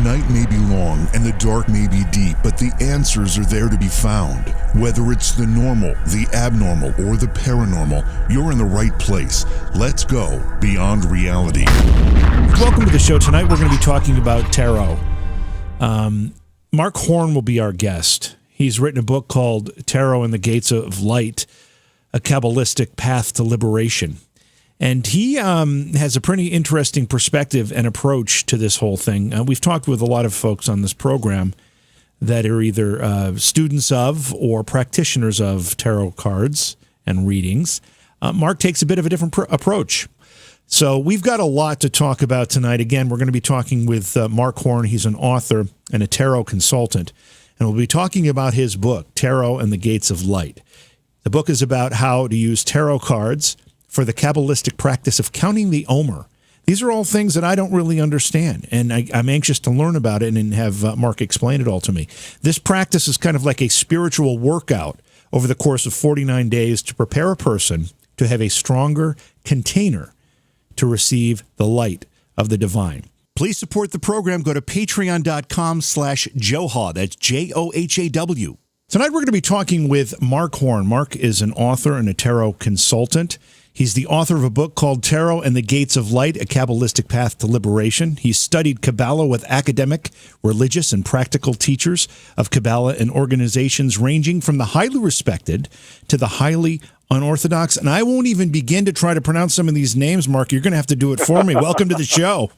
night may be long and the dark may be deep, but the answers are there to be found. Whether it's the normal, the abnormal, or the paranormal, you're in the right place. Let's go beyond reality. Welcome to the show. Tonight we're going to be talking about tarot. Mark Horn will be our guest. He's written a book called Tarot and the Gates of Light, A Kabbalistic Path to Liberation. And he has a pretty interesting perspective and approach to this whole thing. We've talked with a lot of folks on this program that are either students of or practitioners of tarot cards and readings. Mark takes a bit of a different approach. So we've got a lot to talk about tonight. Again, we're going to be talking with Mark Horn. He's an author and a tarot consultant. And we'll be talking about his book, Tarot and the Gates of Light. The book is about how to use tarot cards for the Kabbalistic practice of counting the Omer. These are all things that I don't really understand, and I'm anxious to learn about it and have Mark explain it all to me. This practice is kind of like a spiritual workout over the course of 49 days to prepare a person to have a stronger container to receive the light of the divine. Please support the program. Go to patreon.com/Johhaw. That's Johhaw. Tonight we're going to be talking with Mark Horn. Mark is an author and a tarot consultant. He's the author of a book called Tarot and the Gates of Light, A Kabbalistic Path to Liberation. He's studied Kabbalah with academic, religious, and practical teachers of Kabbalah and organizations ranging from the highly respected to the highly unorthodox. And I won't even begin to try to pronounce some of these names, Mark. You're going to have to do it for me. Welcome to the show.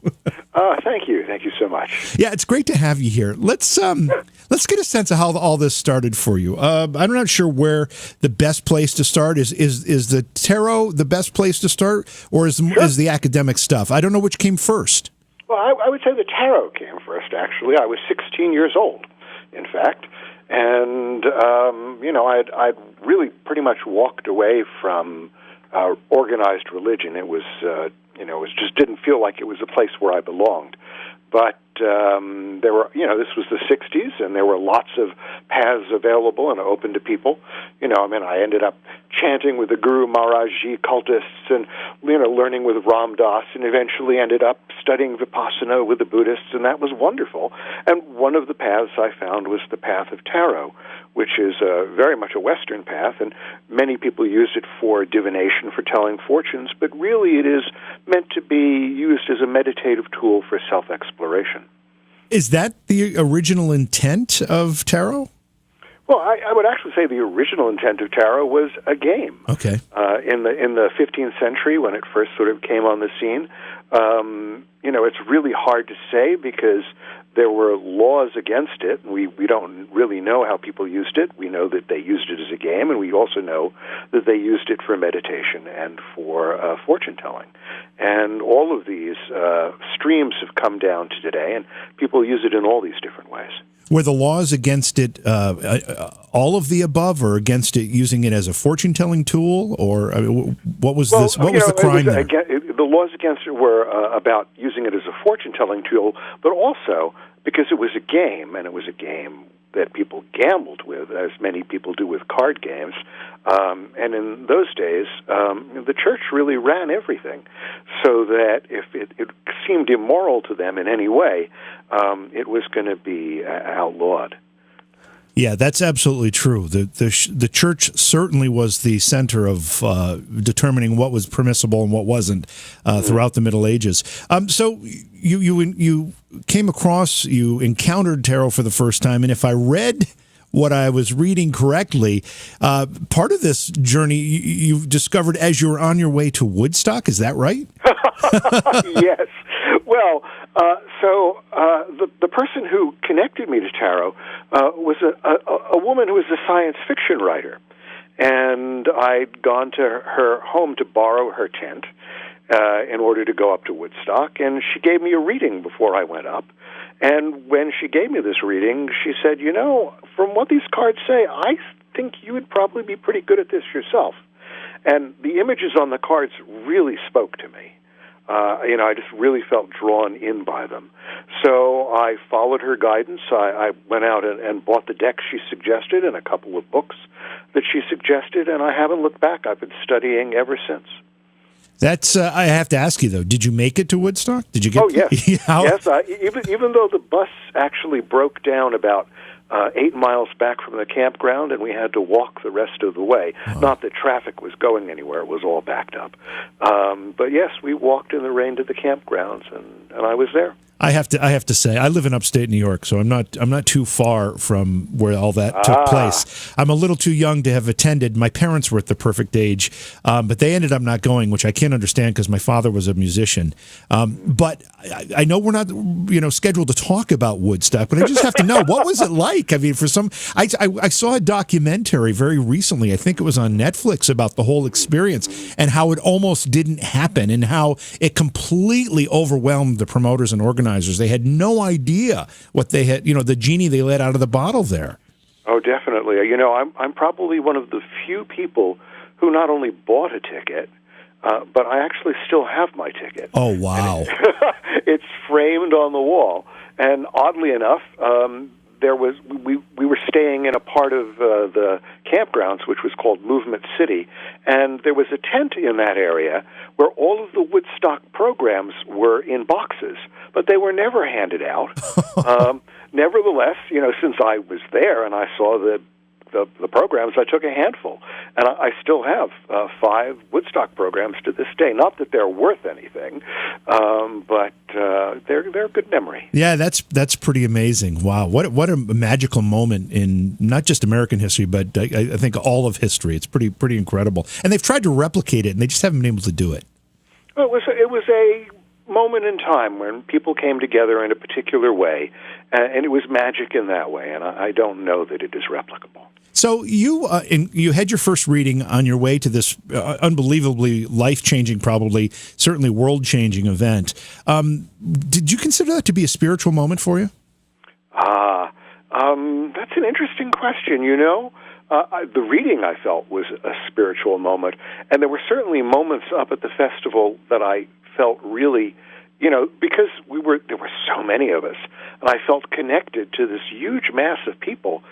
Thank you. Thank you so much. Yeah, it's great to have you here. Let's get a sense of how all this started for you. I'm not sure where the best place to start is. Is the tarot the best place to start, or is the academic stuff? I don't know which came first. Well, I would say the tarot came first, actually. I was 16 years old, in fact. And, I'd really pretty much walked away from organized religion. It was, it just didn't feel like it was a place where I belonged. But there were, this was the 60s, and there were lots of paths available and open to people. I ended up chanting with the Guru Maharajji cultists and, learning with Ram Dass, and eventually ended up studying Vipassana with the Buddhists, and that was wonderful. And one of the paths I found was the path of tarot, which is very much a Western path, and many people use it for divination, for telling fortunes, but really it is meant to be used as a meditative tool for self-exploration. Is that the original intent of tarot? Well, I would actually say the original intent of tarot was a game. Okay. In the 15th century, when it first sort of came on the scene, it's really hard to say because there were laws against it. We don't really know how people used it. We know that they used it as a game, and we also know that they used it for meditation and for fortune-telling. And all of these streams have come down to today, and people use it in all these different ways. Were the laws against it all of the above, or against it using it as a fortune-telling tool, or what was this? What was the crime there? The laws against it were about using it as a fortune-telling tool, but also because it was a game, and it was a game that people gambled with, as many people do with card games. And in those days, the church really ran everything, so that if it seemed immoral to them in any way, it was going to be outlawed. Yeah, that's absolutely true. The church certainly was the center of determining what was permissible and what wasn't throughout the Middle Ages. So you came across, you encountered tarot for the first time, and if I read what I was reading correctly, part of this journey you discovered as you were on your way to Woodstock. Is that right? Yes. Well, the person who connected me to tarot was a woman who was a science fiction writer, and I'd gone to her home to borrow her tent in order to go up to Woodstock, and she gave me a reading before I went up. And when she gave me this reading, she said, from what these cards say, I think you would probably be pretty good at this yourself. And the images on the cards really spoke to me. I just really felt drawn in by them. So I followed her guidance. I went out and bought the decks she suggested and a couple of books that she suggested, and I haven't looked back. I've been studying ever since. That's. I have to ask you though. Did you make it to Woodstock? Did you get? Oh yes, yes. Even though the bus actually broke down about 8 miles back from the campground, and we had to walk the rest of the way. Oh. Not that traffic was going anywhere; it was all backed up. But yes, we walked in the rain to the campgrounds, and I was there. I have to say, I live in upstate New York, so I'm not too far from where all that took place. I'm a little too young to have attended. My parents were at the perfect age, but they ended up not going, which I can't understand because my father was a musician. But I know we're not, scheduled to talk about Woodstock, but I just have to know, what was it like? I mean, I saw a documentary very recently. I think it was on Netflix about the whole experience and how it almost didn't happen and how it completely overwhelmed the promoters and organizers. They had no idea what they had, the genie they let out of the bottle there. Oh, definitely. I'm probably one of the few people who not only bought a ticket, but I actually still have my ticket. Oh, wow. It's framed on the wall. And oddly enough, we were staying in a part of the campgrounds, which was called Movement City, and there was a tent in that area where all of the Woodstock programs were in boxes, but they were never handed out. Nevertheless, since I was there and I saw the programs, I took a handful, and I still have 5 Woodstock programs to this day. Not that they're worth anything, but they're a good memory. Yeah, that's pretty amazing. Wow, what a magical moment in not just American history, but I think all of history. It's pretty incredible, and they've tried to replicate it, and they just haven't been able to do it. Well, it was a moment in time when people came together in a particular way, and it was magic in that way, and I don't know that it is replicable. So you had your first reading on your way to this unbelievably life-changing, probably certainly world-changing event. Did you consider that to be a spiritual moment for you? That's an interesting question. The reading I felt was a spiritual moment, and there were certainly moments up at the festival that I felt really, because there were so many of us, and I felt connected to this huge mass of people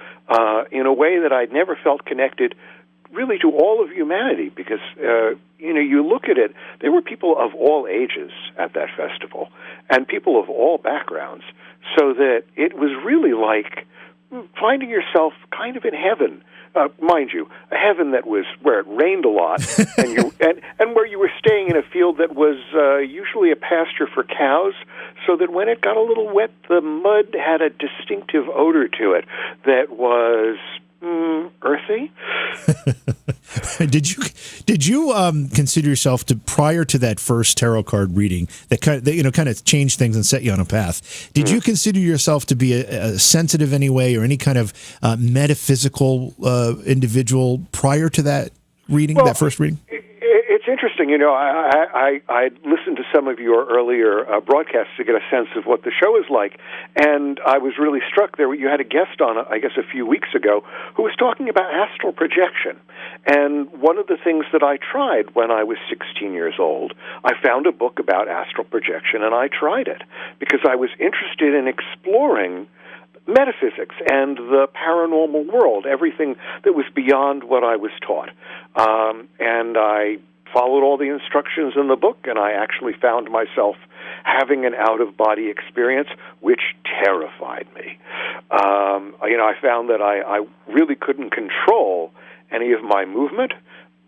in a way that I'd never felt connected really to all of humanity, because, you look at it, there were people of all ages at that festival, and people of all backgrounds, so that it was really like finding yourself kind of in heaven. Mind you, a heaven that was where it rained a lot, and where you were staying in a field that was usually a pasture for cows, so that when it got a little wet, the mud had a distinctive odor to it that was earthy. Did you consider yourself prior to that first tarot card reading that kind of changed things and set you on a path? Did you consider yourself to be a sensitive anyway, or any kind of metaphysical individual prior to that reading, that first reading? It's interesting. I listened to some of your earlier broadcasts to get a sense of what the show is like, and I was really struck there. You had a guest on, I guess, a few weeks ago who was talking about astral projection. And one of the things that I tried when I was 16 years old, I found a book about astral projection, and I tried it because I was interested in exploring metaphysics and the paranormal world, everything that was beyond what I was taught. And I followed all the instructions in the book, and I actually found myself having an out-of-body experience, which terrified me. I found that I really couldn't control any of my movement,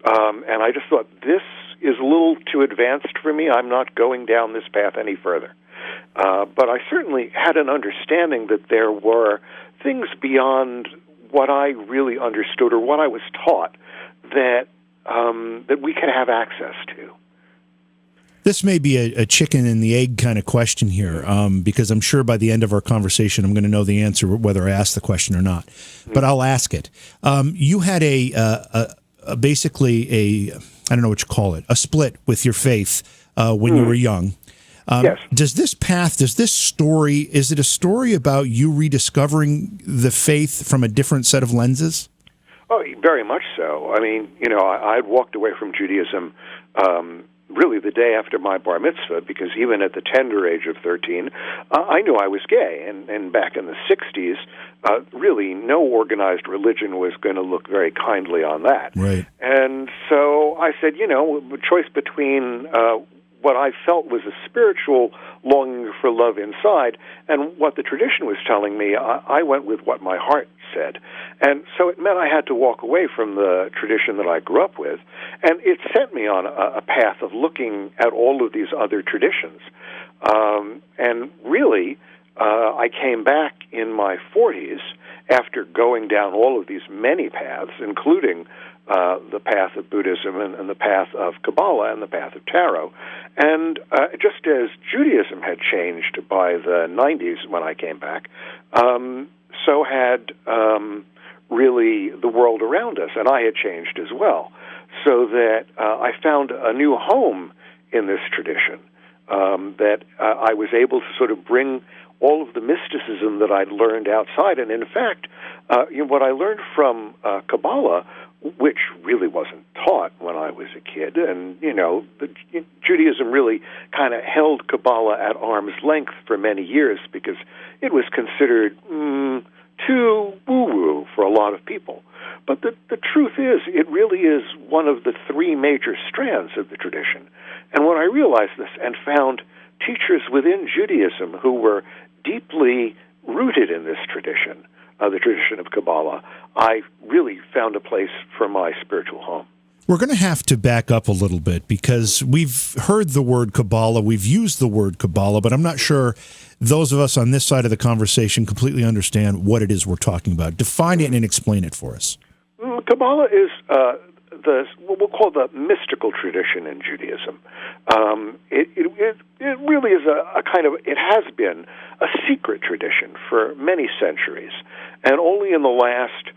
and I just thought, this is a little too advanced for me. I'm not going down this path any further. But I certainly had an understanding that there were things beyond what I really understood or what I was taught that we could have access to. This may be a chicken and the egg kind of question here, because I'm sure by the end of our conversation I'm going to know the answer whether I ask the question or not. But I'll ask it. You had basically I don't know what you call it, a split with your faith when you were young. Yes. Is it a story about you rediscovering the faith from a different set of lenses? Oh, very much so. I mean, I'd walked away from Judaism really the day after my bar mitzvah, because even at the tender age of 13, I knew I was gay. And back in the 60s, really no organized religion was going to look very kindly on that. Right. And so I said, a choice between what I felt was a spiritual longing for love inside and what the tradition was telling me, I went with what my heart said. And so it meant I had to walk away from the tradition that I grew up with, and it sent me on a path of looking at all of these other traditions. And really, I came back in my 40s after going down all of these many paths, including the path of Buddhism and the path of Kabbalah and the path of Tarot. And just as Judaism had changed by the 90s when I came back, so had really the world around us, and I had changed as well. So that I found a new home in this tradition, that I was able to sort of bring all of the mysticism that I'd learned outside. And in fact, what I learned from Kabbalah, which really wasn't taught when I was a kid, and, Judaism really kind of held Kabbalah at arm's length for many years because it was considered too woo-woo for a lot of people. But the truth is, it really is one of the three major strands of the tradition. And when I realized this and found teachers within Judaism who were deeply rooted in this tradition, the tradition of Kabbalah, I really found a place for my spiritual home. We're going to have to back up a little bit because we've heard the word Kabbalah, we've used the word Kabbalah, but I'm not sure those of us on this side of the conversation completely understand what it is we're talking about. Define it and explain it for us. Kabbalah is what we'll call the mystical tradition in Judaism. It really is a kind of, it has been a secret tradition for many centuries, and only in the last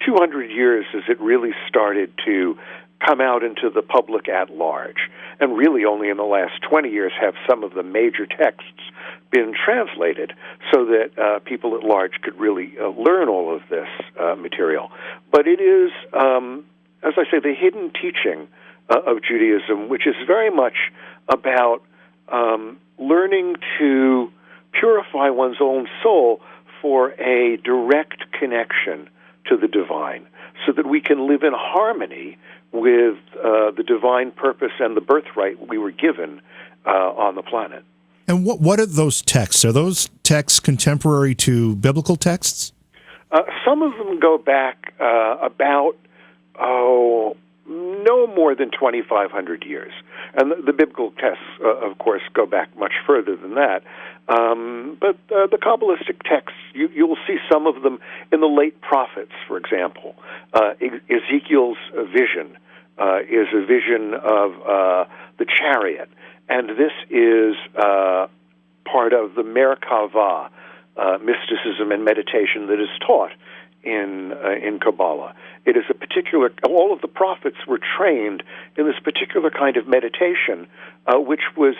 200 years has it really started to come out into the public at large. And really only in the last 20 years have some of the major texts been translated so that people at large could really learn all of this material. But it is, as I say, the hidden teaching of Judaism, which is very much about learning to purify one's own soul for a direct connection to the divine, so that we can live in harmony with the divine purpose and the birthright we were given on the planet. And what are those texts? Are those texts contemporary to biblical texts? Some of them go back about, no more than 2,500 years. And the biblical texts, of course, go back much further than that. But the Kabbalistic texts, you'll see some of them in the late prophets, for example. Ezekiel's vision is a vision of the chariot. And this is part of the Merkava, mysticism and meditation that is taught in Kabbalah. It is a particular, all of the prophets were trained in this particular kind of meditation, which was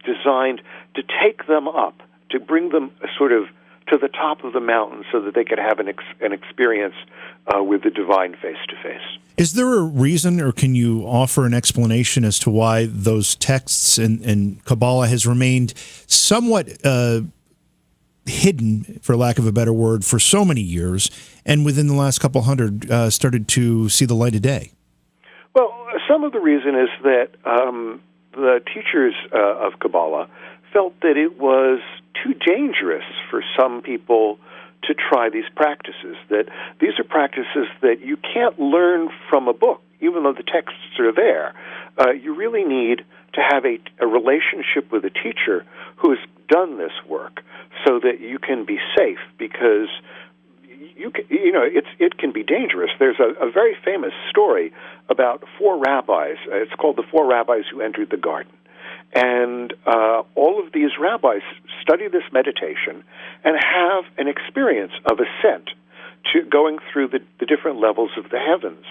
designed to take them up, to bring them sort of to the top of the mountain so that they could have an experience with the divine face-to-face. Is there a reason, or can you offer an explanation as to why those texts in Kabbalah has remained somewhat hidden, for lack of a better word, for so many years, and within the last couple hundred started to see the light of day? Well, some of the reason is that the teachers of Kabbalah felt that it was too dangerous for some people to try these practices, that these are practices that you can't learn from a book, even though the texts are there. You really need to have a relationship with a teacher who has done this work so that you can be safe, because it can be dangerous. There's a very famous story about four rabbis. It's called The Four Rabbis Who Entered the Garden. And all of these rabbis study this meditation and have an experience of ascent to going through the different levels of the heavens.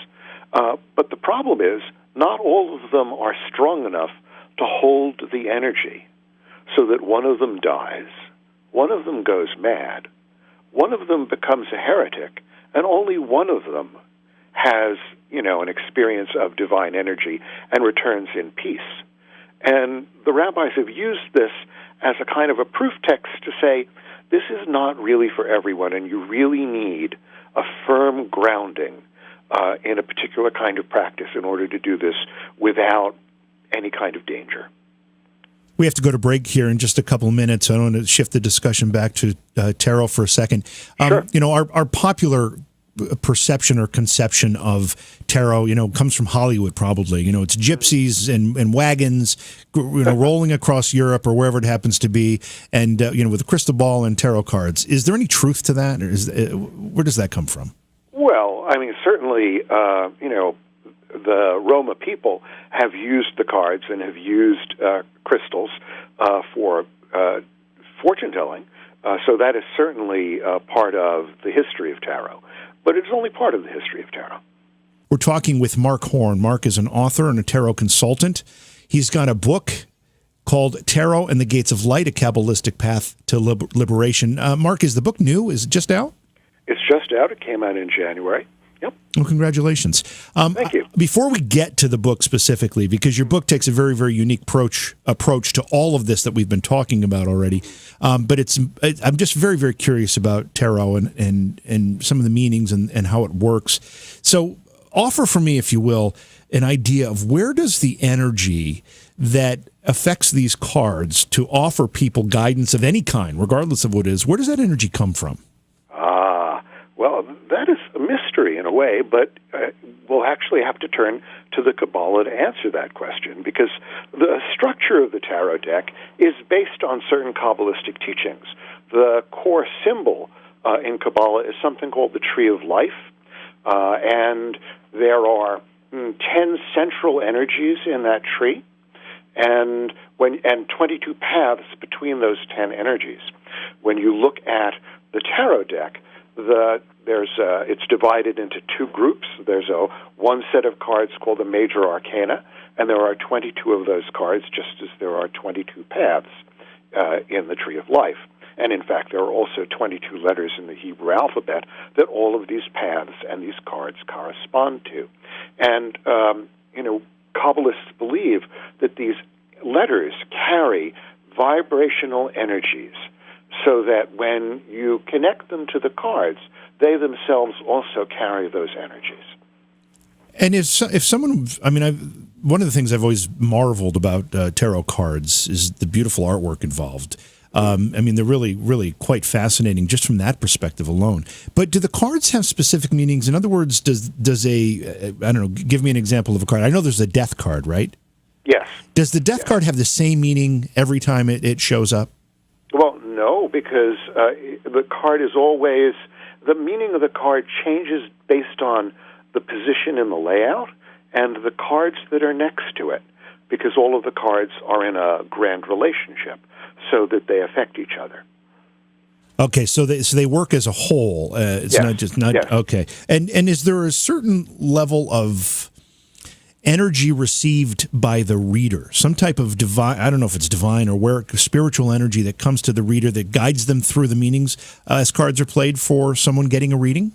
But the problem is, not all of them are strong enough to hold the energy, so that one of them dies, one of them goes mad, one of them becomes a heretic, and only one of them has, an experience of divine energy and returns in peace. And the rabbis have used this as a kind of a proof text to say, this is not really for everyone, and you really need a firm grounding in a particular kind of practice in order to do this without any kind of danger. We have to go to break here in just a couple of minutes. I want to shift the discussion back to tarot for a second. Sure. Our popular perception or conception of tarot, comes from Hollywood probably. It's gypsies and wagons, rolling across Europe or wherever it happens to be, and, with a crystal ball and tarot cards. Is there any truth to that, or where does that come from? Well, I mean, certainly, the Roma people have used the cards and have used crystals for fortune-telling, so that is certainly part of the history of tarot. But it's only part of the history of tarot. We're talking with Mark Horn. Mark is an author and a tarot consultant. He's got a book called Tarot and the Gates of Light, A Kabbalistic Path to Liberation. Mark, is the book new? Is it just out? It's just out. It came out in January. Yep. Well, congratulations. Thank you. Before we get to the book specifically, because your book takes a very, very unique approach to all of this that we've been talking about already, but I'm just very, very curious about tarot and some of the meanings and how it works. So offer for me, if you will, an idea of where does the energy that affects these cards to offer people guidance of any kind, regardless of what it is, where does that energy come from? Well, that is a mystery in a way, but we'll actually have to turn to the Kabbalah to answer that question, because the structure of the tarot deck is based on certain Kabbalistic teachings. The core symbol in Kabbalah is something called the Tree of Life, and there are 10 central energies in that tree, and 22 paths between those 10 energies. When you look at the tarot deck, it's divided into two groups. There's one set of cards called the Major Arcana, and there are 22 of those cards, just as there are 22 paths in the Tree of Life. And in fact, there are also 22 letters in the Hebrew alphabet that all of these paths and these cards correspond to. And, Kabbalists believe that these letters carry vibrational energies, so that when you connect them to the cards, they themselves also carry those energies. And if someone, one of the things I've always marveled about tarot cards is the beautiful artwork involved. They're really, really quite fascinating just from that perspective alone. But do the cards have specific meanings? In other words, does give me an example of a card. I know there's a death card, right? Yes. Does the death card have the same meaning every time it shows up? Well, no, because the card is always, the meaning of the card changes based on the position in the layout and the cards that are next to it, because all of the cards are in a grand relationship, so that they affect each other. Okay, so they work as a whole. It's not Yes. Okay. And is there a certain level of energy received by the reader, some type of divine, I don't know if it's divine or spiritual energy that comes to the reader that guides them through the meanings as cards are played for someone getting a reading?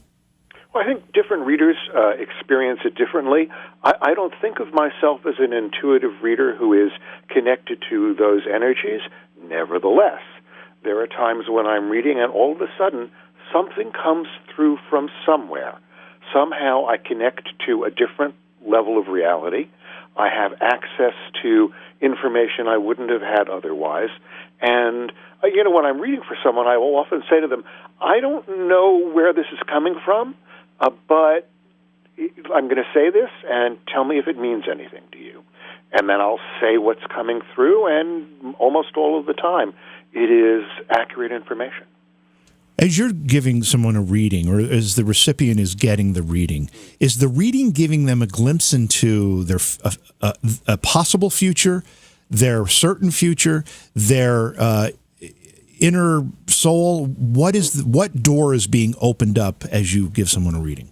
Well, I think different readers experience it differently. I don't think of myself as an intuitive reader who is connected to those energies. Nevertheless, there are times when I'm reading and all of a sudden something comes through from somewhere. Somehow I connect to a different level of reality. I have access to information I wouldn't have had otherwise. And, when I'm reading for someone, I will often say to them, I don't know where this is coming from, but I'm going to say this, and tell me if it means anything to you. And then I'll say what's coming through, and almost all of the time, it is accurate information. As you're giving someone a reading, or as the recipient is getting the reading, is the reading giving them a glimpse into their a possible future, their certain future, their inner soul? What door is being opened up as you give someone a reading?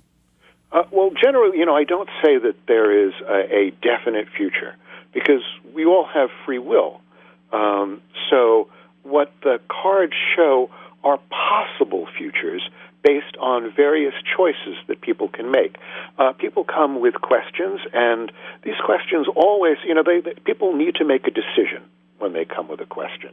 Well, generally, I don't say that there is a definite future, because we all have free will. So what the cards show are possible futures based on on various choices that people can make. People come with questions, and these questions always, people need to make a decision when they come with a question.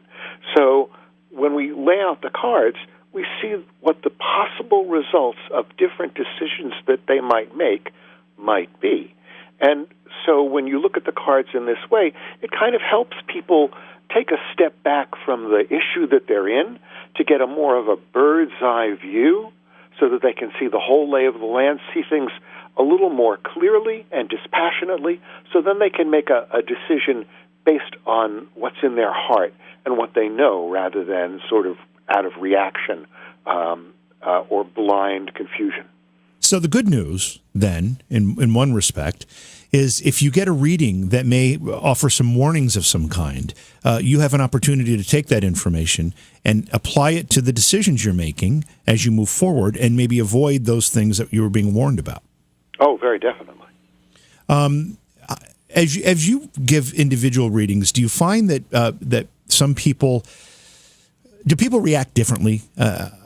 So when we lay out the cards, we see what the possible results of different decisions that they might make might be. And so when you look at the cards in this way, it kind of helps people take a step back from the issue that they're in to get a more of a bird's eye view so that they can see the whole lay of the land, see things a little more clearly and dispassionately, so then they can make a decision based on what's in their heart and what they know rather than sort of out of reaction or blind confusion. So the good news, then, in one respect, is if you get a reading that may offer some warnings of some kind, you have an opportunity to take that information and apply it to the decisions you're making as you move forward and maybe avoid those things that you were being warned about. Oh, very definitely. As you give individual readings, do you find that some people... Do people react differently?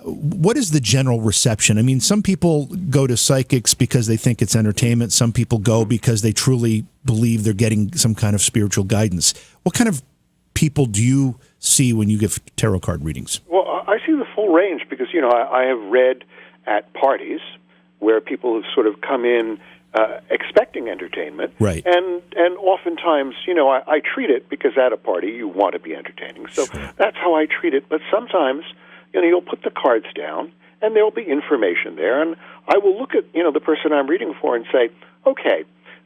What is the general reception? I mean, some people go to psychics because they think it's entertainment. Some people go because they truly believe they're getting some kind of spiritual guidance. What kind of people do you see when you give tarot card readings? Well, I see the full range because, I have read at parties where people have sort of come in expecting entertainment. Right. And oftentimes, I treat it because at a party you want to be entertaining. So that's how I treat it. But sometimes, you'll put the cards down and there'll be information there. And I will look at, the person I'm reading for and say, okay,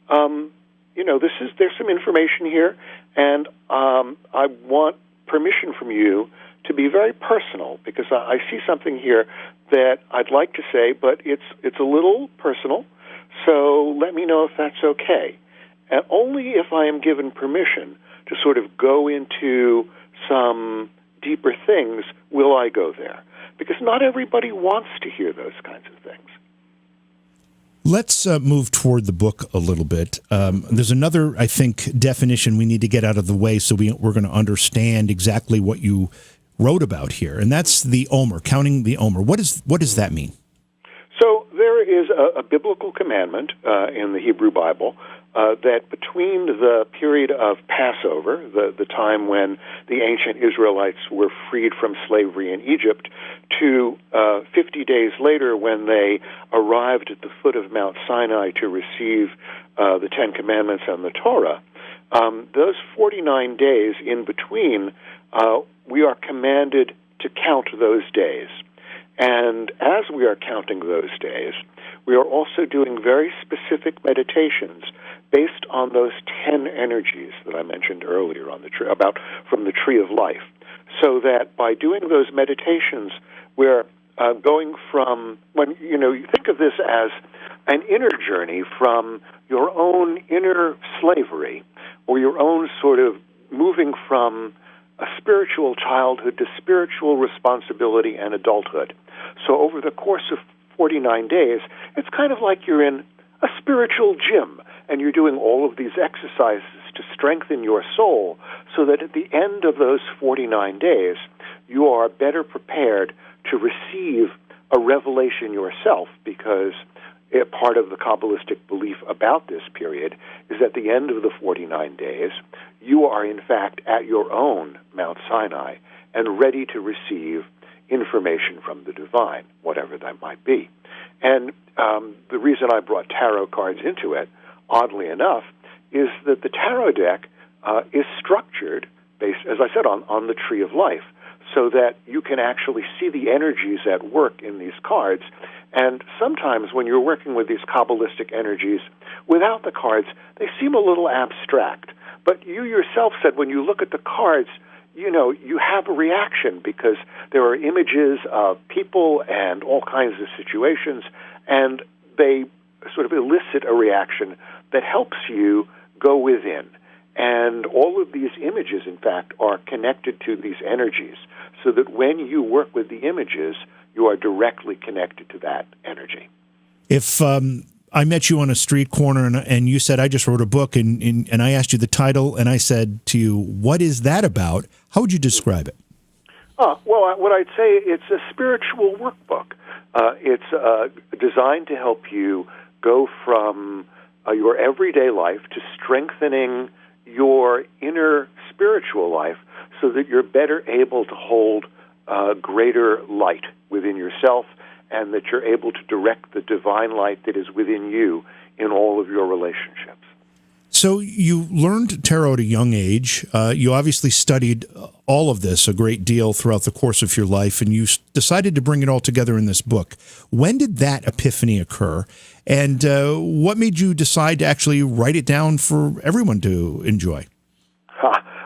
there's some information here, and I want permission from you to be very personal because I see something here that I'd like to say, but it's a little personal. So let me know if that's okay. And only if I am given permission to sort of go into some deeper things will I go there. Because not everybody wants to hear those kinds of things. Let's move toward the book a little bit. There's another, I think, definition we need to get out of the way so we're going to understand exactly what you wrote about here, and that's the Omer, counting the Omer. What does that mean? So there is a biblical commandment in the Hebrew Bible that between the period of Passover, the time when the ancient Israelites were freed from slavery in Egypt, to 50 days later when they arrived at the foot of Mount Sinai to receive the Ten Commandments and the Torah, those 49 days in between, we are commanded to count those days. And as we are counting those days, we are also doing very specific meditations based on those 10 energies that I mentioned earlier on the tree, from the tree of life. So that by doing those meditations, we're going from, you think of this as an inner journey from your own inner slavery, or your own sort of moving from a spiritual childhood to spiritual responsibility and adulthood. So over the course of 49 days, it's kind of like you're in a spiritual gym, and you're doing all of these exercises to strengthen your soul so that at the end of those 49 days, you are better prepared to receive a revelation yourself, because part of the Kabbalistic belief about this period is at the end of the 49 days, you are in fact at your own Mount Sinai and ready to receive information from the divine, whatever that might be. And the reason I brought tarot cards into it, oddly enough, is that the tarot deck is structured based, as I said, on the tree of life, so that you can actually see the energies at work in these cards. And sometimes when you're working with these Kabbalistic energies without the cards, they seem a little abstract. But you yourself said when you look at the cards, you have a reaction because there are images of people and all kinds of situations, and they sort of elicit a reaction that helps you go within. And all of these images, in fact, are connected to these energies, so that when you work with the images, you are directly connected to that energy. If I met you on a street corner and you said, I just wrote a book, and I asked you the title, and I said to you, what is that about? How would you describe it? Well, what I'd say, it's a spiritual workbook It's designed to help you go from your everyday life to strengthening your inner spiritual life so that you're better able to hold greater light within yourself, and that you're able to direct the divine light that is within you in all of your relationships. So you learned tarot at a young age. You obviously studied all of this a great deal throughout the course of your life, and you decided to bring it all together in this book. When did that epiphany occur, and what made you decide to actually write it down for everyone to enjoy?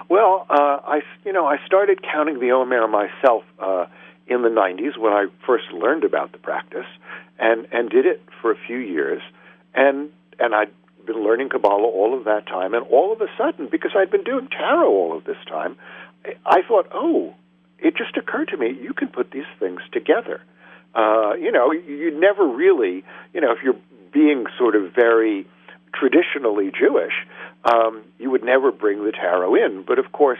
Well, I started counting the Omer myself in the 90s when I first learned about the practice, and did it for a few years, and I'd been learning Kabbalah all of that time, and all of a sudden, because I'd been doing tarot all of this time, I thought, it just occurred to me, you can put these things together. You never really, if you're being sort of very traditionally Jewish, you would never bring the tarot in. But of course,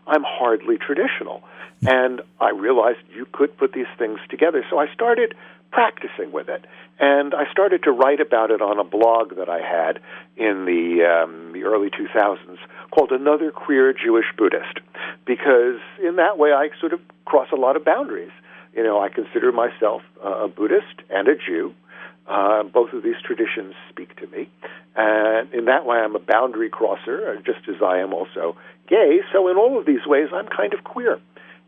I'm hardly traditional. And I realized you could put these things together. So I started practicing with it. And I started to write about it on a blog that I had in the early 2000s called Another Queer Jewish Buddhist, because in that way I sort of cross a lot of boundaries. I consider myself a Buddhist and a Jew. Both of these traditions speak to me. And in that way I'm a boundary crosser, just as I am also gay. So in all of these ways I'm kind of queer.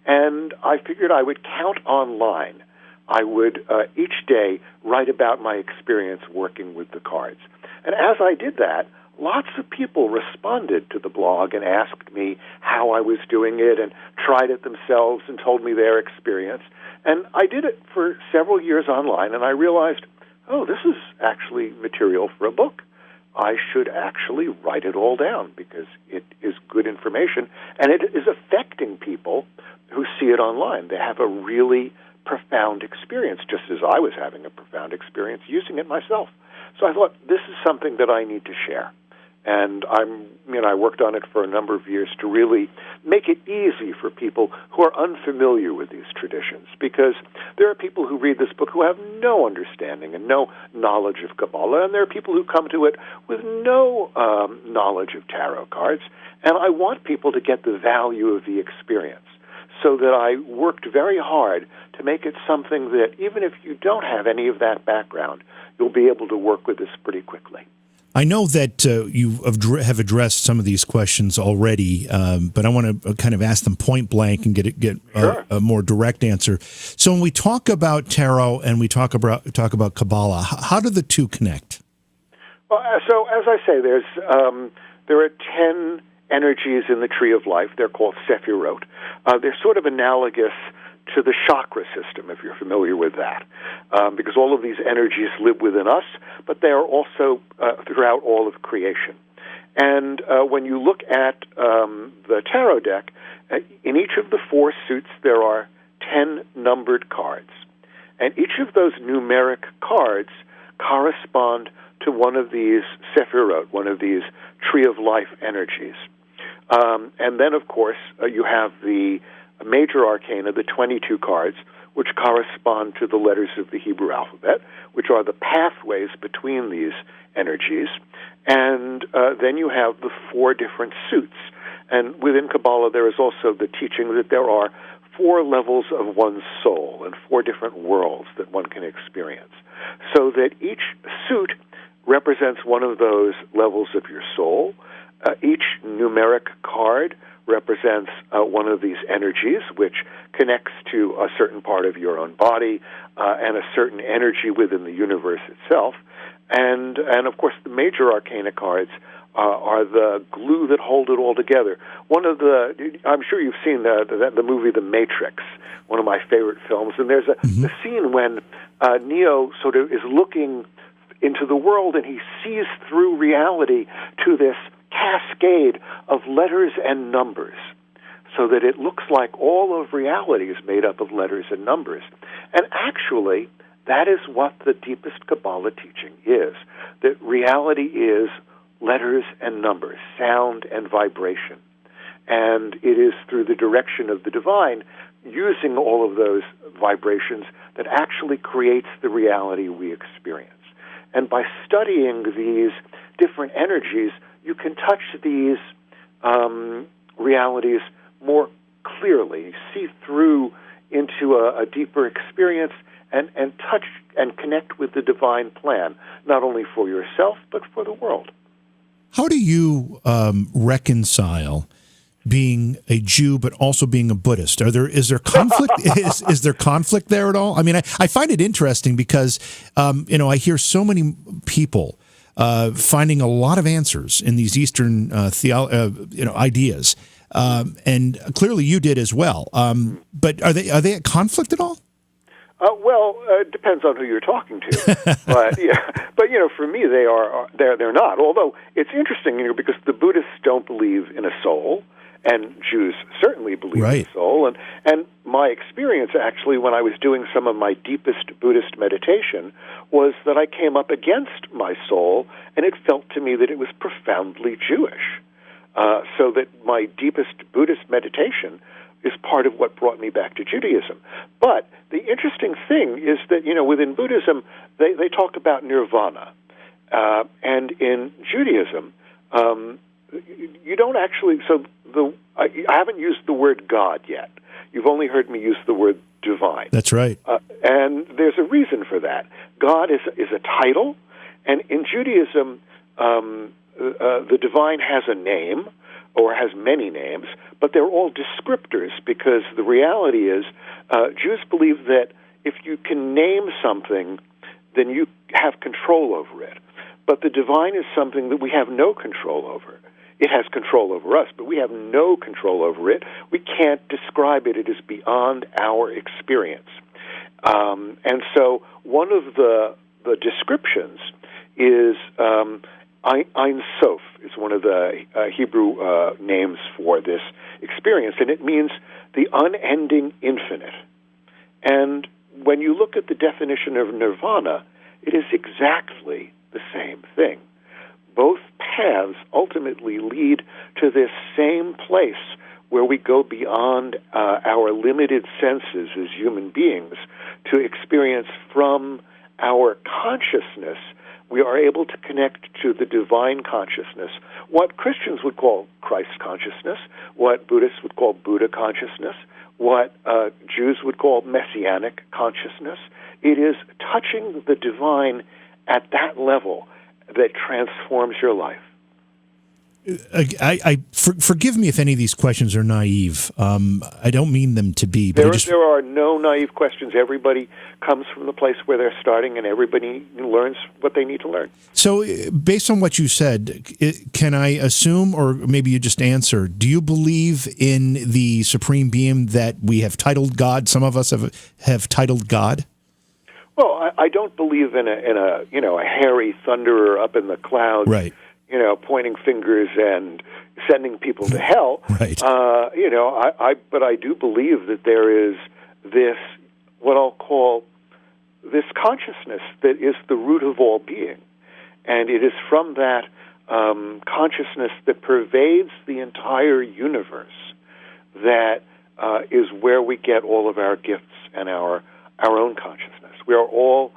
And I figured I would count online. I would each day write about my experience working with the cards. And as I did that, lots of people responded to the blog and asked me how I was doing it and tried it themselves and told me their experience. And I did it for several years online, and I realized, this is actually material for a book. I should actually write it all down because it is good information, and it is affecting people who see it online. They have a really profound experience, just as I was having a profound experience using it myself. So I thought, this is something that I need to share. And I worked on it for a number of years to really make it easy for people who are unfamiliar with these traditions, because there are people who read this book who have no understanding and no knowledge of Kabbalah, and there are people who come to it with no knowledge of tarot cards, and I want people to get the value of the experience. So that I worked very hard to make it something that even if you don't have any of that background, you'll be able to work with this pretty quickly. I know that you have addressed some of these questions already, but I want to kind of ask them point blank and get a more direct answer. So when we talk about tarot and we talk about Kabbalah, how do the two connect? Well, so as I say, there are 10 energies in the Tree of Life. They're called Sephirot. They're sort of analogous to the chakra system, if you're familiar with that, because all of these energies live within us, but they are also throughout all of creation. And when you look at the tarot deck, in each of the 4 suits there are 10 numbered cards. And each of those numeric cards correspond to one of these Sephirot, one of these Tree of Life energies. And then, of course, you have the major arcana, the 22 cards, which correspond to the letters of the Hebrew alphabet, which are the pathways between these energies. And then you have the 4 different suits. And within Kabbalah, there is also the teaching that there are 4 levels of one's soul and 4 different worlds that one can experience. So that each suit represents one of those levels of your soul. Each numeric card represents one of these energies, which connects to a certain part of your own body and a certain energy within the universe itself. And of course, the major arcana cards are the glue that hold it all together. I'm sure you've seen the movie The Matrix, one of my favorite films, and there's a scene when Neo sort of is looking into the world and he sees through reality to this cascade of letters and numbers, so that it looks like all of reality is made up of letters and numbers. And actually, that is what the deepest Kabbalah teaching is, that reality is letters and numbers, sound and vibration. And it is through the direction of the divine, using all of those vibrations, that actually creates the reality we experience. And by studying these different energies, you can touch these realities more clearly, see through into a deeper experience, and touch and connect with the divine plan, not only for yourself, but for the world. How do you reconcile being a Jew but also being a Buddhist? Is there conflict? is there conflict there at all? I mean, I find it interesting because I hear so many people finding a lot of answers in these Eastern ideas, and clearly you did as well. But are they at conflict at all? It depends on who you're talking to. But for me, they're not. Although it's interesting, because the Buddhists don't believe in a soul, and Jews certainly believe in a soul. And my experience, actually, when I was doing some of my deepest Buddhist meditation, was that I came up against my soul, and it felt to me that it was profoundly Jewish. So that my deepest Buddhist meditation is part of what brought me back to Judaism. But the interesting thing is that, within Buddhism, they talk about nirvana. And in Judaism, you don't actually... I haven't used the word God yet. You've only heard me use the word divine. That's right. And there's a reason for that. God is a title, and in Judaism, the divine has a name, or has many names, but they're all descriptors, because the reality is Jews believe that if you can name something, then you have control over it. But the divine is something that we have no control over. It has control over us, but we have no control over it. We can't describe it. It is beyond our experience. And so one of the descriptions is Ein Sof is one of the Hebrew names for this experience, and it means the unending infinite. And when you look at the definition of nirvana, it is exactly the same thing. Both paths ultimately lead to this same place where we go beyond our limited senses as human beings to experience from our consciousness. We are able to connect to the divine consciousness, what Christians would call Christ consciousness, what Buddhists would call Buddha consciousness, what Jews would call Messianic consciousness. It is touching the divine at that level that transforms your life. Forgive me if any of these questions are naive. I don't mean them to be. But there are no naive questions. Everybody comes from the place where they're starting, and everybody learns what they need to learn. So, based on what you said, can I assume, or maybe you just answer, do you believe in the Supreme Being that we have titled God? Some of us have titled God? Well, I don't believe in a hairy thunderer up in the clouds, right? Pointing fingers and sending people to hell. Right. But I do believe that there is this, what I'll call this consciousness that is the root of all being, and it is from that consciousness that pervades the entire universe that is where we get all of our gifts and our own consciousness. We are all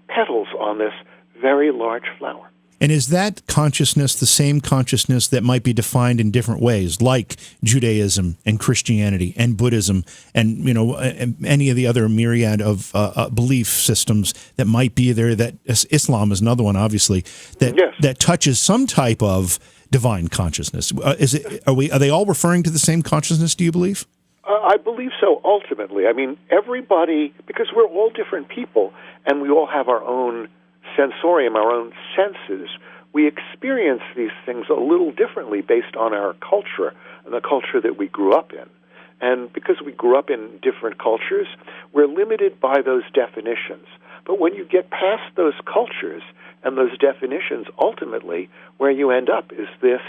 petals on this very large flower. And is that consciousness the same consciousness that might be defined in different ways, like Judaism and Christianity and Buddhism and any of the other myriad of belief systems that might be there? That Islam is another one, obviously, that touches some type of divine consciousness. Are they all referring to the same consciousness? Do you believe? I believe so, ultimately. I mean, everybody, because we're all different people, and we all have our own sensorium, our own senses, we experience these things a little differently based on our culture and the culture that we grew up in. And because we grew up in different cultures, we're limited by those definitions. But when you get past those cultures and those definitions, ultimately, where you end up is this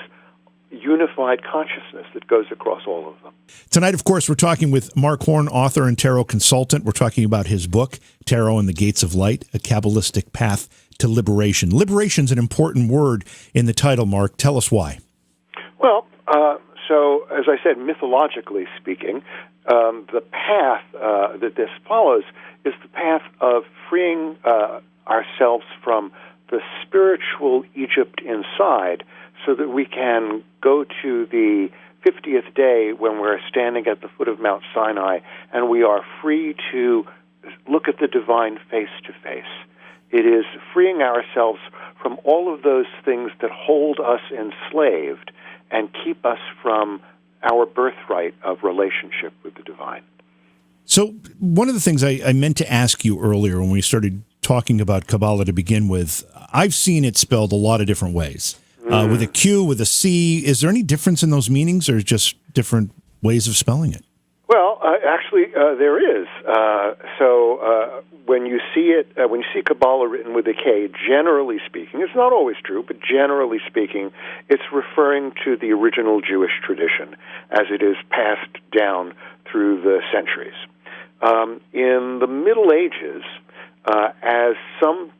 unified consciousness that goes across all of them. Tonight, of course, we're talking with Mark Horn, author and tarot consultant. We're talking about his book, Tarot and the Gates of Light, A Kabbalistic Path to Liberation. Liberation's an important word in the title, Mark. Tell us why. Well, So, as I said, mythologically speaking, the path that this follows is the path of freeing ourselves from the spiritual Egypt inside so that we can go to the 50th day when we're standing at the foot of Mount Sinai and we are free to look at the divine face to face. It is freeing ourselves from all of those things that hold us enslaved and keep us from our birthright of relationship with the divine. So one of the things I meant to ask you earlier when we started talking about Kabbalah to begin with, I've seen it spelled a lot of different ways, with a Q, with a C. Is there any difference in those meanings, or just different ways of spelling it? Well, actually, there is. When you see it, when you see Kabbalah written with a K, generally speaking, it's not always true, but generally speaking, it's referring to the original Jewish tradition as it is passed down through the centuries. In the Middle Ages, as some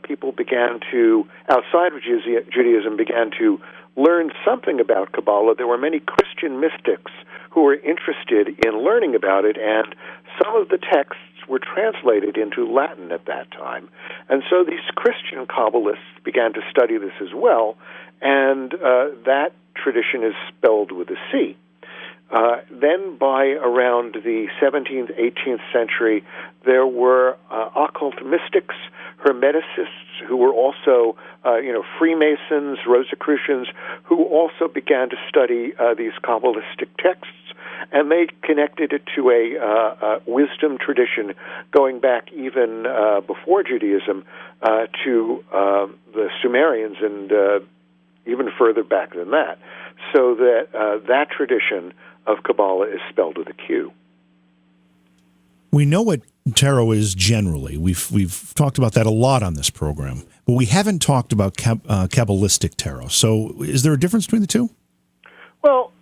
people began to, outside of Judaism, began to learn something about Kabbalah, there were many Christian mystics who were interested in learning about it, and some of the texts were translated into Latin at that time. And so these Christian Kabbalists began to study this as well, and that tradition is spelled with a C. Then by around the 17th, 18th century, there were occult mystics, Hermeticists, who were also, Freemasons, Rosicrucians, who also began to study these Kabbalistic texts, and they connected it to a wisdom tradition going back even before Judaism to the Sumerians and even further back than that, so that that tradition of Kabbalah is spelled with a Q. We know what tarot is generally. We've talked about that a lot on this program, but we haven't talked about Kabbalistic tarot. So is there a difference between the two? Well,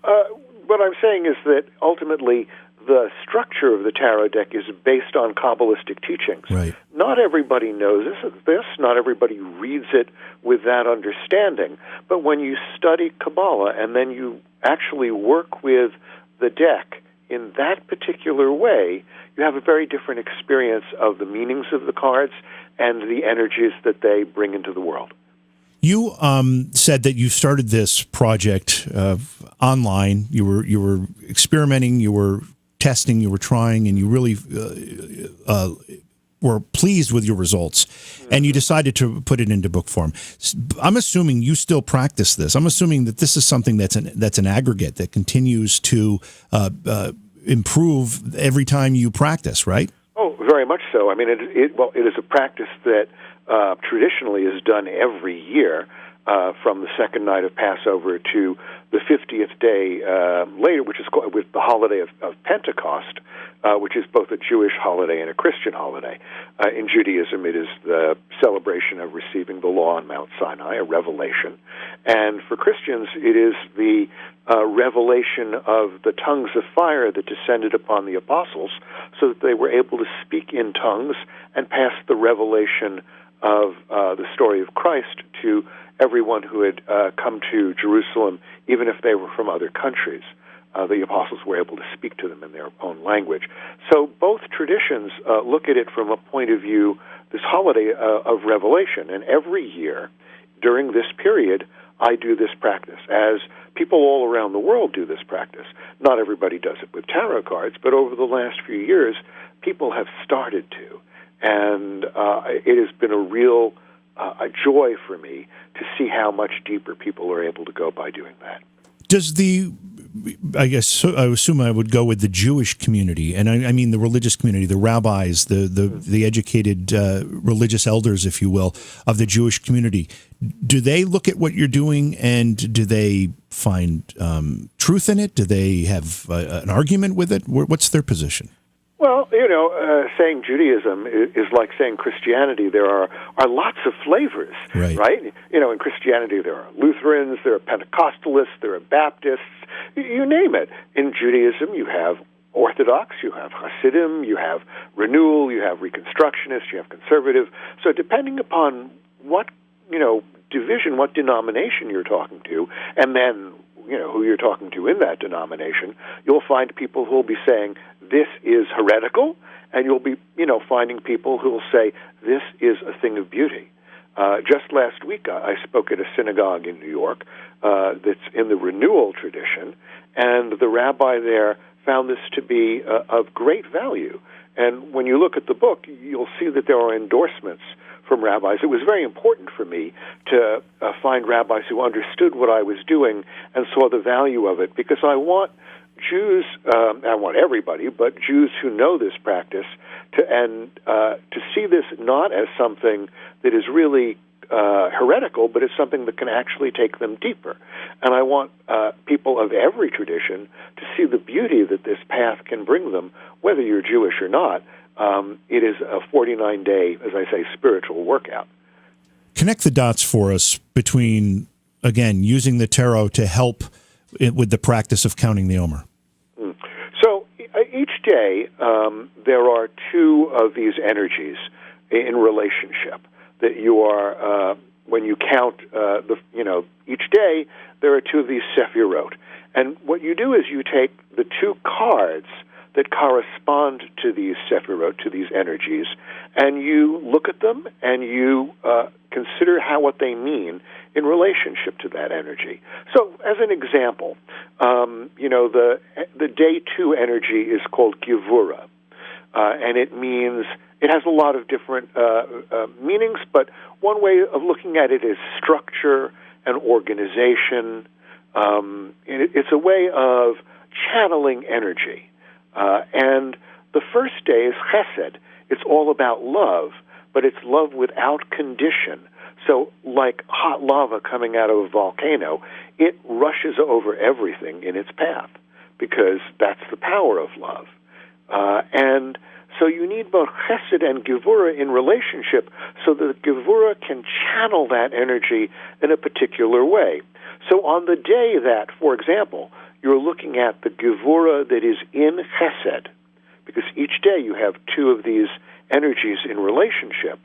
what I'm saying is that ultimately the structure of the tarot deck is based on Kabbalistic teachings. Right. Not everybody knows this, not everybody reads it with that understanding, but when you study Kabbalah and then you actually work with the deck in that particular way, you have a very different experience of the meanings of the cards and the energies that they bring into the world. You said that you started this project online. You were experimenting, you were testing, you were trying, and you really were pleased with your results. Mm-hmm. And you decided to put it into book form. I'm assuming you still practice this. I'm assuming that this is something that's an aggregate that continues to improve every time you practice, right? Oh, very much so. I mean, it is a practice that traditionally is done every year from the second night of Passover to the 50th day later, which is called, with the holiday of Pentecost, which is both a Jewish holiday and a Christian holiday. In Judaism, it is the celebration of receiving the law on Mount Sinai, a revelation. And for Christians, it is the revelation of the tongues of fire that descended upon the apostles so that they were able to speak in tongues and pass the revelation of the story of Christ to everyone who had come to Jerusalem, even if they were from other countries. The apostles were able to speak to them in their own language. So both traditions look at it from a point of view, this holiday of revelation. And every year during this period, I do this practice, as people all around the world do this practice. Not everybody does it with tarot cards, but over the last few years, people have started to. And it has been a real a joy for me to see how much deeper people are able to go by doing that. Does I assume I would go with the Jewish community, and I mean the religious community, the rabbis, the educated religious elders, if you will, of the Jewish community. Do they look at what you're doing, and do they find truth in it? Do they have an argument with it? What's their position? Well, saying Judaism is like saying Christianity. There are lots of flavors, right? In Christianity there are Lutherans, there are Pentecostalists, there are Baptists, you name it. In Judaism you have Orthodox, you have Hasidim, you have Renewal, you have Reconstructionists, you have Conservative. So depending upon what, division, what denomination you're talking to, and then who you're talking to in that denomination, you'll find people who will be saying, this is heretical, and you'll be, finding people who will say, this is a thing of beauty. Just last week, I spoke at a synagogue in New York that's in the renewal tradition, and the rabbi there found this to be of great value. And when you look at the book, you'll see that there are endorsements from rabbis. It was very important for me to find rabbis who understood what I was doing and saw the value of it, because I want Jews, I want everybody, but Jews who know this practice to see this not as something that is really heretical, but as something that can actually take them deeper. And I want people of every tradition to see the beauty that this path can bring them, whether you're Jewish or not. It is a 49-day, as I say, spiritual workout. Connect the dots for us between, again, using the tarot to help with the practice of counting the Omer. So each day there are two of these energies in relationship that you are, when you count, each day there are two of these sephirot. And what you do is you take the two cards that correspond to these sephirot, to these energies, and you look at them and you consider what they mean in relationship to that energy. So, as an example, the day 2 energy is called Gevura, and it has a lot of different meanings, but one way of looking at it is structure and organization. It's a way of channeling energy. And the first day is Chesed. It's all about love, but it's love without condition. So like hot lava coming out of a volcano, it rushes over everything in its path, because that's the power of love. And so you need both Chesed and Gevura in relationship so that Gevura can channel that energy in a particular way. So on the day that, for example, you're looking at the Gevura that is in Chesed, because each day you have two of these energies in relationship,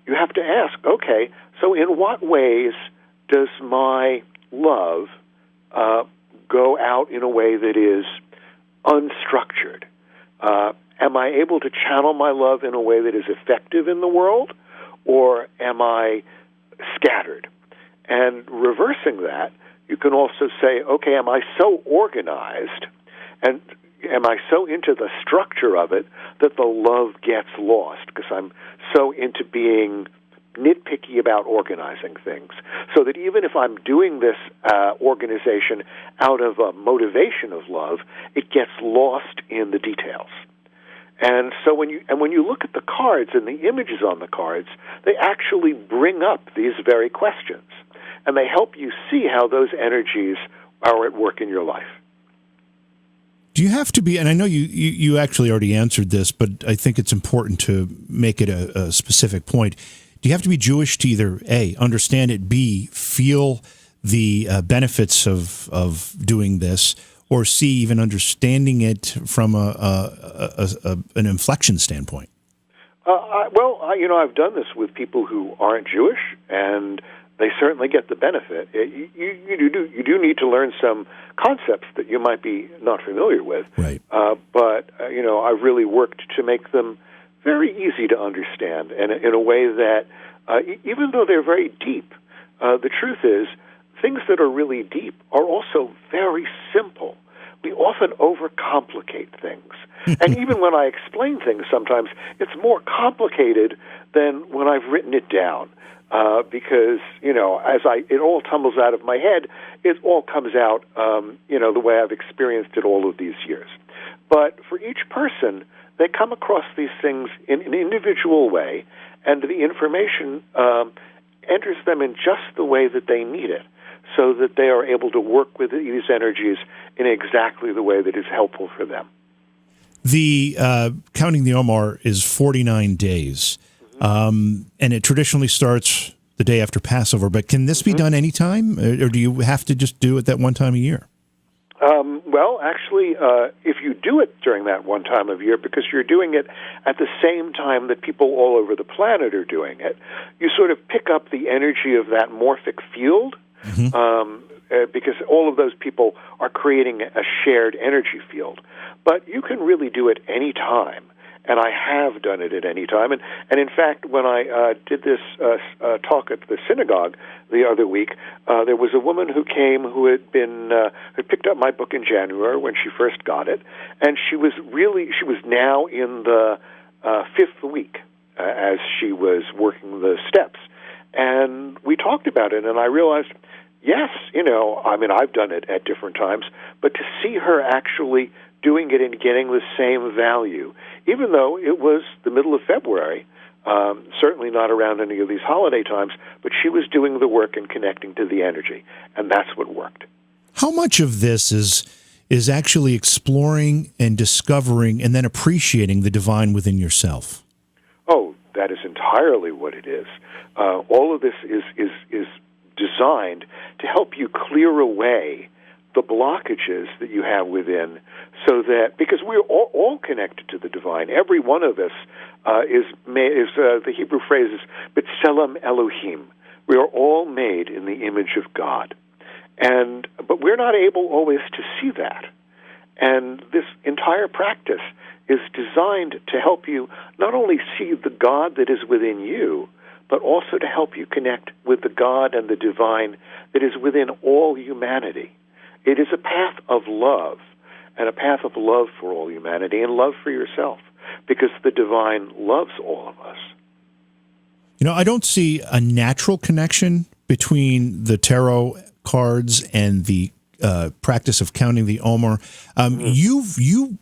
you have to ask, okay, so in what ways does my love go out in a way that is unstructured? Am I able to channel my love in a way that is effective in the world, or am I scattered? And reversing that, you can also say, okay, am I so organized and am I so into the structure of it that the love gets lost because I'm so into being nitpicky about organizing things, so that even if I'm doing this organization out of a motivation of love, it gets lost in the details. And so when you look at the cards and the images on the cards, they actually bring up these very questions, and they help you see how those energies are at work in your life. Do you have to be, and I know you actually already answered this, but I think it's important to make it a specific point. Do you have to be Jewish to either A, understand it, B, feel the benefits of doing this, or C, even understanding it from an inflection standpoint? I've done this with people who aren't Jewish, and they certainly get the benefit. You do need to learn some concepts that you might be not familiar with. Right. But I've really worked to make them very easy to understand, and in a way that, even though they're very deep, the truth is, things that are really deep are also very simple. We often overcomplicate things. And even when I explain things sometimes, it's more complicated than when I've written it down. Because, it all tumbles out of my head, it all comes out, the way I've experienced it all of these years. But for each person, they come across these things in an individual way, and the information enters them in just the way that they need it, so that they are able to work with these energies in exactly the way that is helpful for them. The counting the Omer is 49 days, and it traditionally starts the day after Passover. But can this be done anytime, or do you have to just do it that one time a year? If you do it during that one time of year, because you're doing it at the same time that people all over the planet are doing it, you sort of pick up the energy of that morphic field. because all of those people are creating a shared energy field. But you can really do it any time. And I have done it at any time. And in fact, when I did this talk at the synagogue the other week, there was a woman who came who had picked up my book in January when she first got it, and she was now in the fifth week as she was working the steps. And we talked about it, and I realized, yes, I've done it at different times, but to see her actually doing it and getting the same value, even though it was the middle of February, certainly not around any of these holiday times, but she was doing the work and connecting to the energy, and that's what worked. How much of this is actually exploring and discovering and then appreciating the divine within yourself? Oh, that is entirely what it is. All of this is designed to help you clear away the blockages that you have within, so that, because we're all connected to the divine. Every one of us is the Hebrew phrase is B'Tselem Elohim. We are all made in the image of God, but we're not able always to see that. And this entire practice is designed to help you not only see the God that is within you, but also to help you connect with the God and the divine that is within all humanity. It is a path of love, and a path of love for all humanity and love for yourself, because the divine loves all of us. I don't see a natural connection between the tarot cards and the practice of counting the Omer. You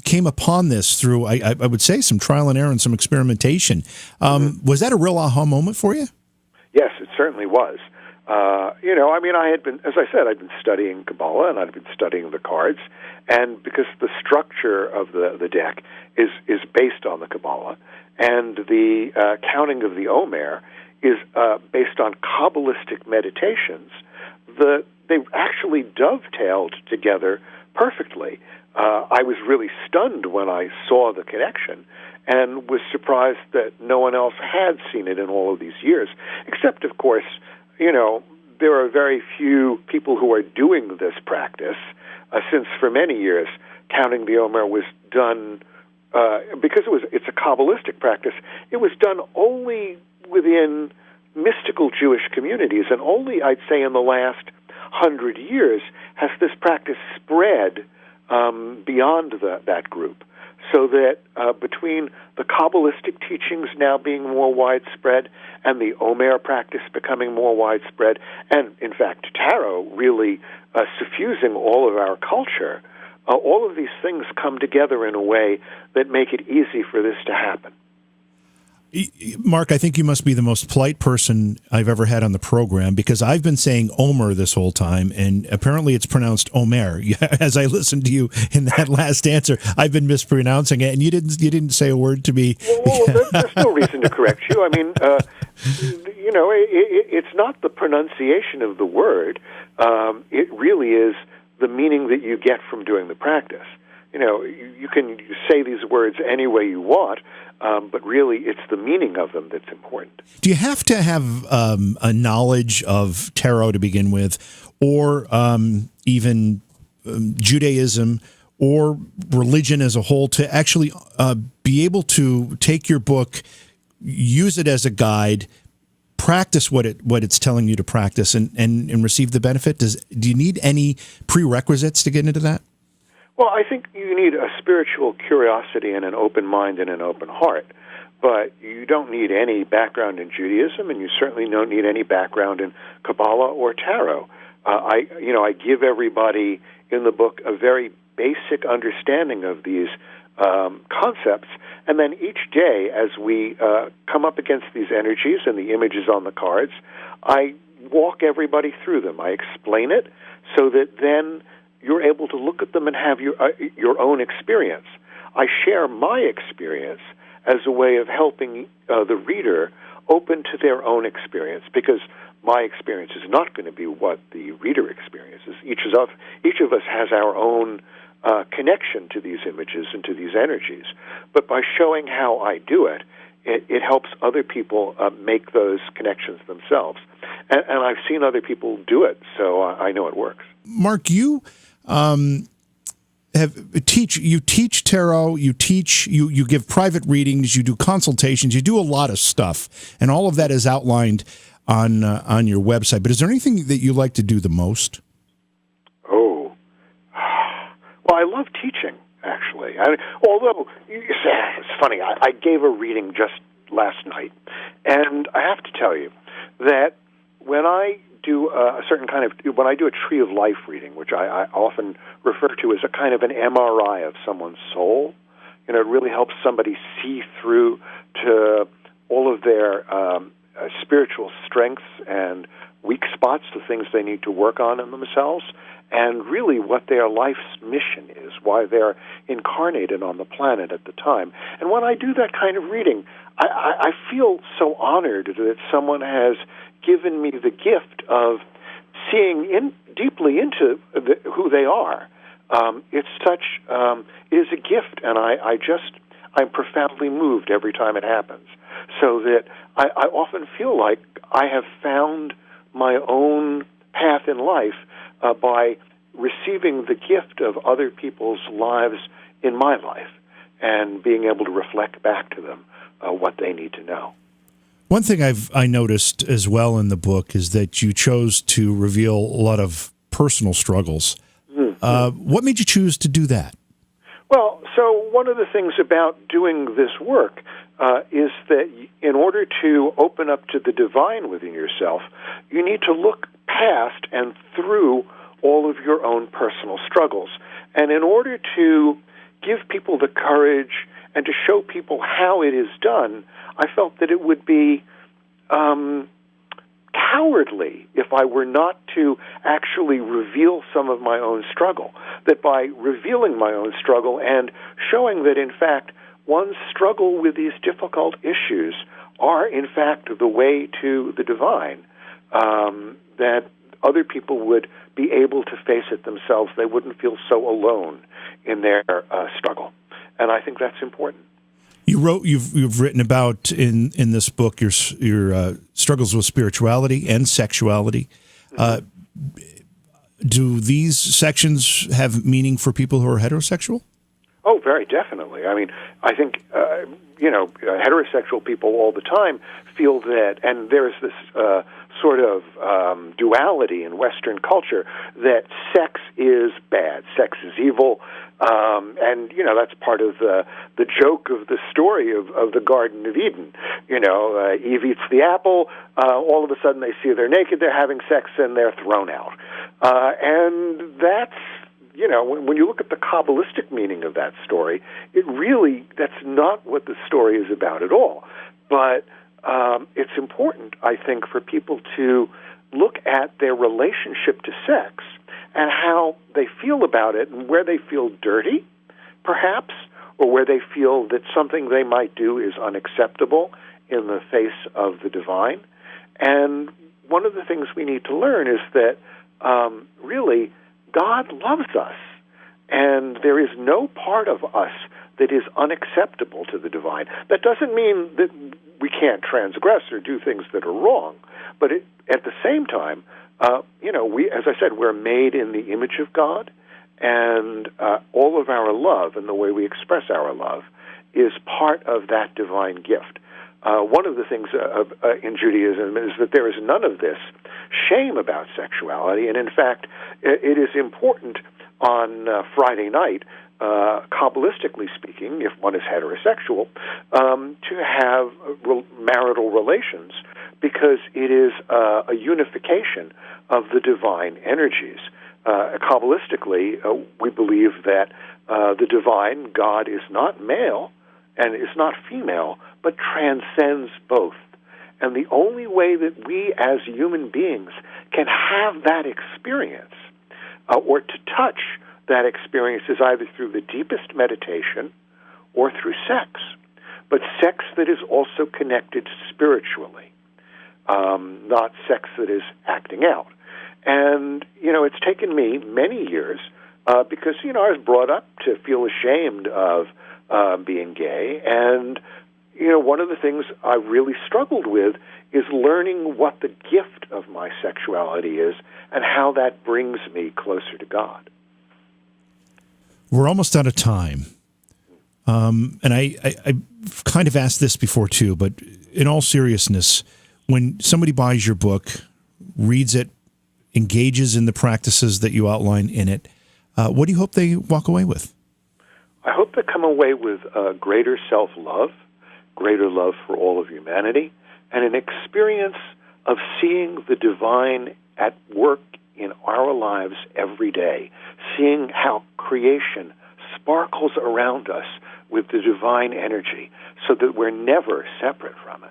came upon this through, I would say, some trial and error and some experimentation. Was that a real aha moment for you? Yes, it certainly was. I'd been studying Kabbalah, and I'd been studying the cards, and because the structure of the deck is based on the Kabbalah, and the counting of the Omer is based on Kabbalistic meditations, they actually dovetailed together perfectly. I was really stunned when I saw the connection, and was surprised that no one else had seen it in all of these years, except, of course, there are very few people who are doing this practice, since for many years counting the Omer was done, because it's a Kabbalistic practice, it was done only within mystical Jewish communities, and only, I'd say, in the last 100 years has this practice spread beyond that group. So that between the Kabbalistic teachings now being more widespread and the Omer practice becoming more widespread, and in fact tarot really suffusing all of our culture, all of these things come together in a way that make it easy for this to happen. Mark, I think you must be the most polite person I've ever had on the program, because I've been saying Omer this whole time, and apparently it's pronounced Omer. As I listened to you in that last answer, I've been mispronouncing it, and you didn't say a word to me. Well, there's no reason to correct you. I mean, it's not the pronunciation of the word. It really is the meaning that you get from doing the practice. You can say these words any way you want, but really it's the meaning of them that's important. Do you have to have a knowledge of tarot to begin with, or even Judaism or religion as a whole, to actually be able to take your book, use it as a guide, practice what it's telling you to practice, and receive the benefit? Do you need any prerequisites to get into that? Well, I think you need a spiritual curiosity and an open mind and an open heart. But you don't need any background in Judaism, and you certainly don't need any background in Kabbalah or tarot. I give everybody in the book a very basic understanding of these concepts, and then each day as we come up against these energies and the images on the cards, I walk everybody through them. I explain it so that then you're able to look at them and have your own experience. I share my experience as a way of helping the reader open to their own experience, because my experience is not going to be what the reader experiences. Each of us has our own connection to these images and to these energies. But by showing how I do it, it helps other people make those connections themselves. And I've seen other people do it, so I know it works. Mark, you teach tarot, you give private readings, you do consultations, you do a lot of stuff, and all of that is outlined on your website. But is there anything that you like to do the most? Oh, well, I love teaching, actually. Although, it's funny, I gave a reading just last night, and I have to tell you that when I do when I do a Tree of Life reading, which I often refer to as a kind of an MRI of someone's soul, it really helps somebody see through to all of their spiritual strengths and weak spots, the things they need to work on in themselves, and really what their life's mission is, why they're incarnated on the planet at the time. And when I do that kind of reading, I feel so honored that someone has given me the gift of seeing deeply into who they are. It is a gift, and I'm profoundly moved every time it happens. So that I often feel like I have found my own path in life by receiving the gift of other people's lives in my life and being able to reflect back to them what they need to know. One thing I noticed as well in the book is that you chose to reveal a lot of personal struggles. Mm-hmm. What made you choose to do that? Well, so one of the things about doing this work is that in order to open up to the divine within yourself, you need to look past and through all of your own personal struggles. And in order to give people the courage and to show people how it is done, I felt that it would be cowardly if I were not to actually reveal some of my own struggle. That by revealing my own struggle and showing that, in fact, one's struggle with these difficult issues are, in fact, the way to the divine, that other people would be able to face it themselves. They wouldn't feel so alone in their struggle. And I think that's important. You've written about in this book your struggles with spirituality and sexuality. Do these sections have meaning for people who are heterosexual? Oh, very definitely. I mean, I think heterosexual people all the time feel that, and there's this sort of duality in Western culture that sex is bad, sex is evil, and that's part of the joke of the story of the Garden of Eden. Eve eats the apple. All of a sudden, they see they're naked, they're having sex, and they're thrown out. And that's when you look at the Kabbalistic meaning of that story, that's not what the story is about at all. But it's important, I think, for people to look at their relationship to sex and how they feel about it and where they feel dirty, perhaps, or where they feel that something they might do is unacceptable in the face of the divine. And one of the things we need to learn is that really God loves us, and there is no part of us that is unacceptable to the divine. That doesn't mean that we can't transgress or do things that are wrong, but at the same time, we, as I said, we're made in the image of God, and all of our love and the way we express our love is part of that divine gift. One of the things in Judaism is that there is none of this shame about sexuality, and in fact, it is important on Friday night, Kabbalistically speaking, if one is heterosexual, to have marital relations, because it is a unification of the divine energies. Kabbalistically, we believe that the divine, God, is not male and is not female, but transcends both. And the only way that we as human beings can have that experience or to touch that experience is either through the deepest meditation or through sex, but sex that is also connected spiritually, not sex that is acting out. And, it's taken me many years because, I was brought up to feel ashamed of being gay. And, one of the things I really struggled with is learning what the gift of my sexuality is and how that brings me closer to God. We're almost out of time. And I kind of asked this before too, but in all seriousness, when somebody buys your book, reads it, engages in the practices that you outline in it, what do you hope they walk away with? I hope they come away with greater self-love, greater love for all of humanity, and an experience of seeing the divine at work in our lives every day, seeing how creation sparkles around us with the divine energy so that we're never separate from it.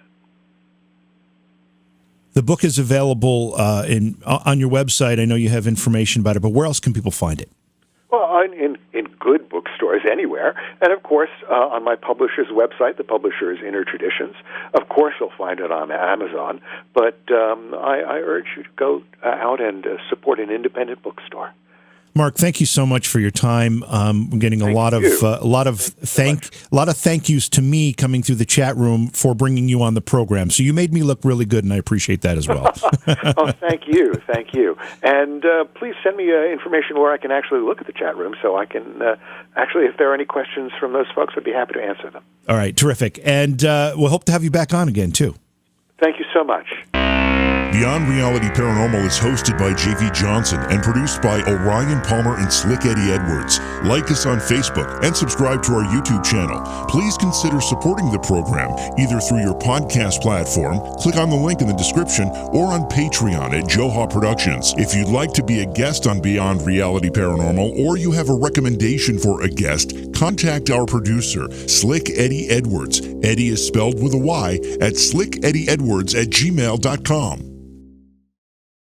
The book is available on your website. I know you have information about it, but where else can people find it? Well, in good bookstores anywhere. And, of course, on my publisher's website, the publisher is Inner Traditions. Of course, you'll find it on Amazon. But I urge you to go out and support an independent bookstore. Mark, thank you so much for your time. I'm getting a lot of thank yous to me coming through the chat room for bringing you on the program. So you made me look really good, and I appreciate that as well. Oh, thank you. And please send me information where I can actually look at the chat room so I can if there are any questions from those folks, I'd be happy to answer them. All right, terrific. And we'll hope to have you back on again, too. Thank you so much. Beyond Reality Paranormal is hosted by J.V. Johnson and produced by Orion Palmer and Slick Eddie Edwards. Like us on Facebook and subscribe to our YouTube channel. Please consider supporting the program either through your podcast platform, click on the link in the description, or on Patreon at Joha Productions. If you'd like to be a guest on Beyond Reality Paranormal or you have a recommendation for a guest, contact our producer, Slick Eddie Edwards. Eddie is spelled with a Y at slickeddieedwards@gmail.com.